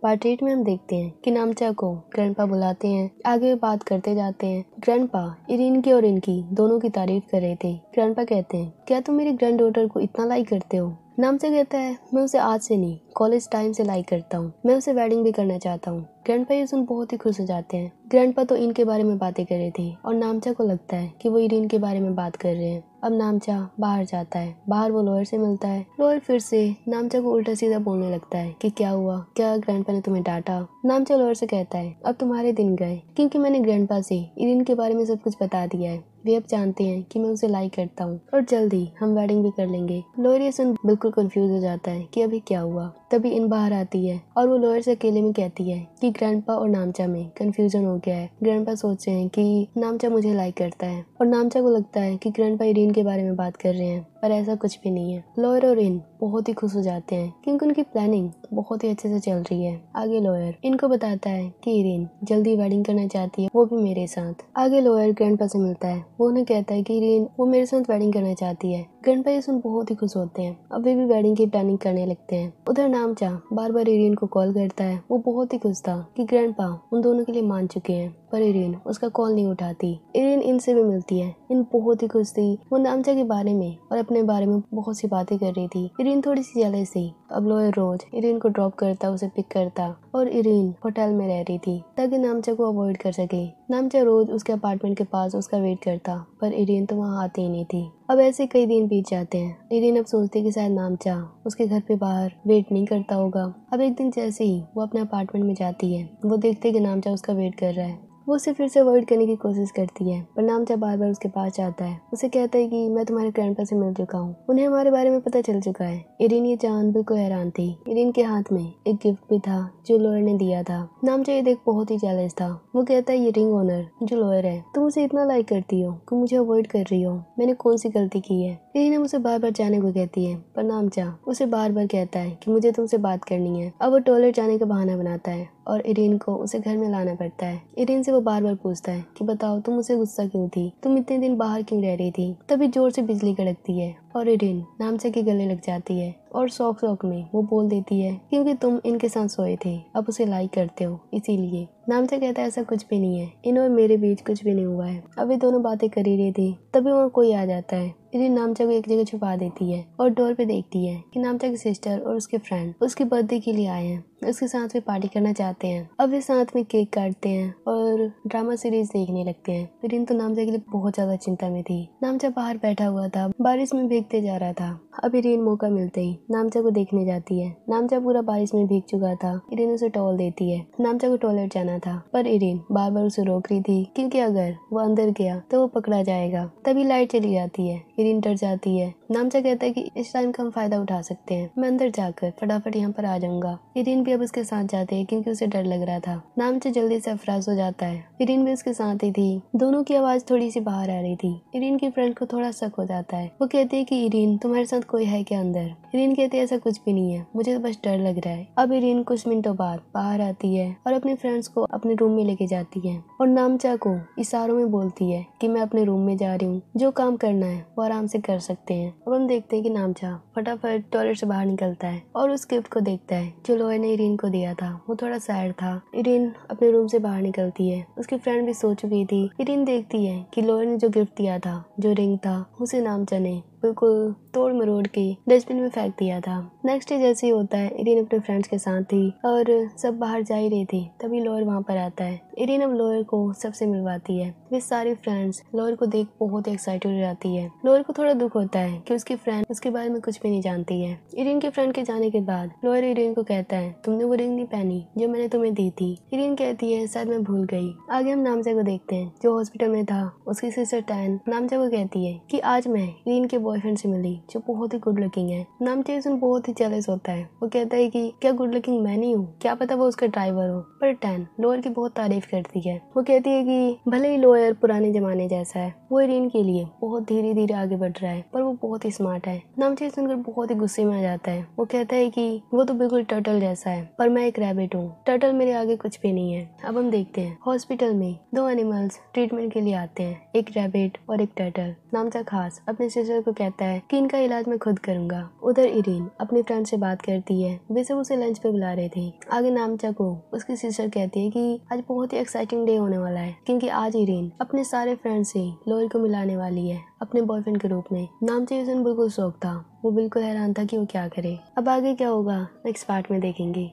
Part 8 में हम देखते हैं कि नामचा को ग्रैंडपा बुलाते हैं। आगे बात करते जाते हैं। ग्रैंडपा इरीन की और इनकी दोनों की तारीफ कर रहे थे। ग्रैंडपा कहते हैं, क्या तुम मेरी ग्रैंड डॉटर को इतना लाइक करते हो? नामचा कहता है, मैं उसे आज से नहीं कॉलेज टाइम से लाइक करता हूँ। मैं उसे वेडिंग भी करना चाहता हूँ। ग्रैंडपा ये सुन बहुत ही खुश हो जाते हैं। ग्रैंडपा तो इनके बारे में बातें कर रहे थे और नामचा को लगता है कि वो इरीन के बारे में बात कर रहे हैं। अब नामचा बाहर जाता है। बाहर वो लॉयर से मिलता है। लॉयर फिर से नामचा को उल्टा सीधा बोलने लगता है कि क्या हुआ, क्या ग्रैंडपा ने तुम्हें डांटा? नामचा लॉयर से कहता है, अब तुम्हारे दिन गए, क्योंकि मैंने ग्रैंडपा से इरीन के बारे में सब कुछ बता दिया है। वे अब जानते हैं कि मैं उसे लाइक करता हूँ और जल्दी हम वेडिंग भी कर लेंगे। लॉयर ये सुन बिल्कुल कंफ्यूज हो जाता है कि अभी क्या हुआ। तभी इन बाहर आती है और वो लॉयर से अकेले में कहती है कि ग्रैंडपा और नामचा में कंफ्यूजन हो गया है। ग्रैंडपा सोचते हैं कि नामचा मुझे लाइक करता है और नामचा को लगता है कि ग्रैंडपा इरीन के बारे में बात कर रहे हैं, पर ऐसा कुछ भी नहीं है। लॉयर और इन बहुत ही खुश हो जाते हैं क्योंकि उनकी प्लानिंग बहुत ही अच्छे से चल रही है। आगे लॉयर इनको बताता है कि इरीन जल्दी वेडिंग करना चाहती है, वो भी मेरे साथ। आगे लॉयर ग्रैंडपा से मिलता है। वो उन्हें कहता है कि इरीन वो मेरे साथ वेडिंग करना चाहती है। ग्रैंडपा ये सुन बहुत ही खुश होते हैं। अब वे भी वेडिंग की प्लानिंग करने लगते हैं। उधर नामचा बार बार इरीन को कॉल करता है। वो बहुत ही खुश था कि ग्रैंडपा उन दोनों के लिए मान चुके हैं, पर इरीन उसका कॉल नहीं उठाती। इरीन इनसे भी मिलती है। इन बहुत ही खुश थी। वो नामचा के बारे में और अपने बारे में बहुत सी बातें कर रही थी। इरीन थोड़ी सी जेलस थी। अब लॉयर रोज इरीन को ड्रॉप करता, उसे पिक करता और इरीन होटल में रह रही थी ताकि नामचा को अवॉइड कर सके। नामचा रोज उसके अपार्टमेंट के पास उसका वेट करता, पर इरीन तो वहाँ आती ही नहीं थी। अब ऐसे कई दिन बीत जाते हैं। इरीन अब सोचती कि शायद नामचा उसके घर पे बाहर वेट नहीं करता होगा। अब एक दिन जैसे ही वो अपने अपार्टमेंट में जाती है, वो देखते कि नामचा उसका वेट कर रहा है। वो उसे फिर से अवॉइड करने की कोशिश करती है, पर नामचा बार बार उसके पास जाता है। उसे कहता है कि मैं तुम्हारे ग्रैंडपा से मिल चुका हूँ, उन्हें हमारे बारे में पता चल चुका है। इरीन ये जान बिल्कुल हैरान थी। इरीन के हाथ में एक गिफ्ट भी था जो लॉयर ने दिया था। नामचा ये देख बहुत ही जेलस था। वो कहता है, ये रिंग ओनर जो लॉयर है, तुम उसे इतना लाइक करती हो कि मुझे अवॉइड कर रही हो, मैंने कौन सी गलती की है? इरीन उसे बार बार जाने को कहती है, पर नामचा उसे बार बार कहता है कि मुझे तुमसे बात करनी है। अब वो टॉयलेट जाने का बहाना बनाता है और इरीन को उसे घर में लाना पड़ता है। इरीन से वो बार बार पूछता है कि बताओ तुम मुझसे गुस्सा क्यों थी, तुम इतने दिन बाहर क्यों रह रही थी? तभी जोर से बिजली कड़कती है और इरीन नामचा के गले लग जाती है और शौक में वो बोल देती है क्योंकि तुम इनके साथ सोए थे, अब उसे लाइक करते हो इसीलिए। नामचा कहता है ऐसा कुछ भी नहीं है, इन और मेरे बीच कुछ भी नहीं हुआ है। अब वे दोनों बातें कर ही रही थी, तभी वहाँ कोई आ जाता है। इरीन नामचा को एक जगह छुपा देती है और डोर पे देखती है कि नामचा की सिस्टर और उसके फ्रेंड उसकी बर्थडे के लिए आए हैं, उसके साथ वे पार्टी करना चाहते हैं। अब वे साथ में केक काटते हैं और ड्रामा सीरीज देखने लगते हैं। इरीन तो नामचा के लिए बहुत ज्यादा चिंता में थी। नामचा बाहर बैठा हुआ था, बारिश में भीगते जा रहा था। अब इरीन मौका मिलते ही नामचा को देखने जाती है। नामचा पूरा बारिश में भीग चुका था। इरीन उसे टॉवल देती है। नामचा को टॉयलेट जाना था, पर इरीन बार बार उसे रोक रही थी क्योंकि अगर वो अंदर गया तो वो पकड़ा जाएगा। तभी लाइट चली जाती है। इरीन डर जाती है। नामचा कहता है कि इस टाइम का हम फायदा उठा सकते हैं, मैं अंदर जाकर फटाफट यहाँ पर आ जाऊंगा। इरीन भी अब उसके साथ जाती है क्योंकि उसे डर लग रहा था। नामचा जल्दी से अफराज हो जाता है। इरीन भी उसके साथ ही थी। दोनों की आवाज थोड़ी सी बाहर आ रही थी। इरीन की फ्रेंड को थोड़ा शक हो जाता है। वो कहती है कि इरीन तुम्हारे साथ कोई है क्या अंदर? इरीन कहती है ऐसा कुछ भी नहीं है, मुझे तो बस डर लग रहा है। अब इरीन कुछ मिनटों बाद बाहर आती है और अपने फ्रेंड्स को अपने रूम में लेके जाती है और नामचा को इशारों में बोलती है कि मैं अपने रूम में जा रही हूँ, जो काम करना है वो आराम से कर सकते हैं। अब हम देखते हैं कि नामचा फटाफट टॉयलेट से बाहर निकलता है और उस गिफ्ट को देखता है जो लॉयर ने इरीन को दिया था। वो थोड़ा सैड था। इरीन अपने रूम से बाहर निकलती है। उसकी फ्रेंड भी सो चुकी थी। इरीन देखती है कि लॉयर ने जो गिफ्ट दिया था, जो रिंग था, उसे नामचा ने बिल्कुल तोड़ मरोड़ के डस्टबिन में फेंक दिया था। नेक्स्ट डे जैसे ही होता है, इरीन अपने फ्रेंड्स के साथ थी और सब बाहर जा ही रही थी, तभी लॉयर वहाँ पर आता है। इरीन अब लॉयर को सबसे मिलवाती है। वे सारी फ्रेंड्स लॉयर को देख बहुत एक्साइटेड हो जाती है। लॉयर को थोड़ा दुख होता है कि उसकी फ्रेंड उसके बारे में कुछ भी नहीं जानती है। इरीन के फ्रेंड के जाने के बाद लॉयर इरीन को कहता है, तुमने वो रिंग नहीं पहनी जो मैंने तुम्हें दी थी। इरीन कहती है शायद मैं भूल गई। आगे हम नामचा को देखते हैं जो हॉस्पिटल में था। उसकी सिस्टर टैन नामचा को कहती है कि आज मैं इरीन के बॉयफ्रेंड से मिली जो बहुत ही गुड लुकिंग है। नामचा इसमें बहुत ही जेलस होता है। वो कहता है कि क्या गुड लुकिंग मैं नहीं हूँ, क्या पता वो उसका ड्राइवर हो। पर टैन लॉयर की बहुत तारीफ करती है। वो कहती है कि भले ही लॉयर पुराने जमाने जैसा है, वो इरीन के लिए बहुत धीरे धीरे आगे बढ़ रहा है, पर वो बहुत ही स्मार्ट है। नामचा सुनकर बहुत ही गुस्से में आ जाता है। वो कहता है कि वो तो बिल्कुल टर्टल जैसा है, पर मैं एक रैबिट हूँ, टर्टल मेरे आगे कुछ भी नहीं है। अब हम देखते हैं हॉस्पिटल में दो एनिमल्स ट्रीटमेंट के लिए आते हैं, एक रैबिट और एक टर्टल। नामचा खास अपने सिस्टर को कहता है कि इनका इलाज मैं खुद करूंगा। उधर इरीन अपनी फ्रेंड से बात करती है, वे सब उसे लंच पे बुला रहे थे। आगे नामचा को उसकी सिस्टर कहती है कि आज बहुत ही एक्साइटिंग डे होने वाला है, क्योंकि आज इरीन अपने सारे फ्रेंड से लोरी को मिलाने वाली है अपने बॉयफ्रेंड के रूप में। नामचा बिल्कुल शौक था, वो बिल्कुल हैरान था कि वो क्या करे। अब आगे क्या होगा नेक्स्ट पार्ट में देखेंगे।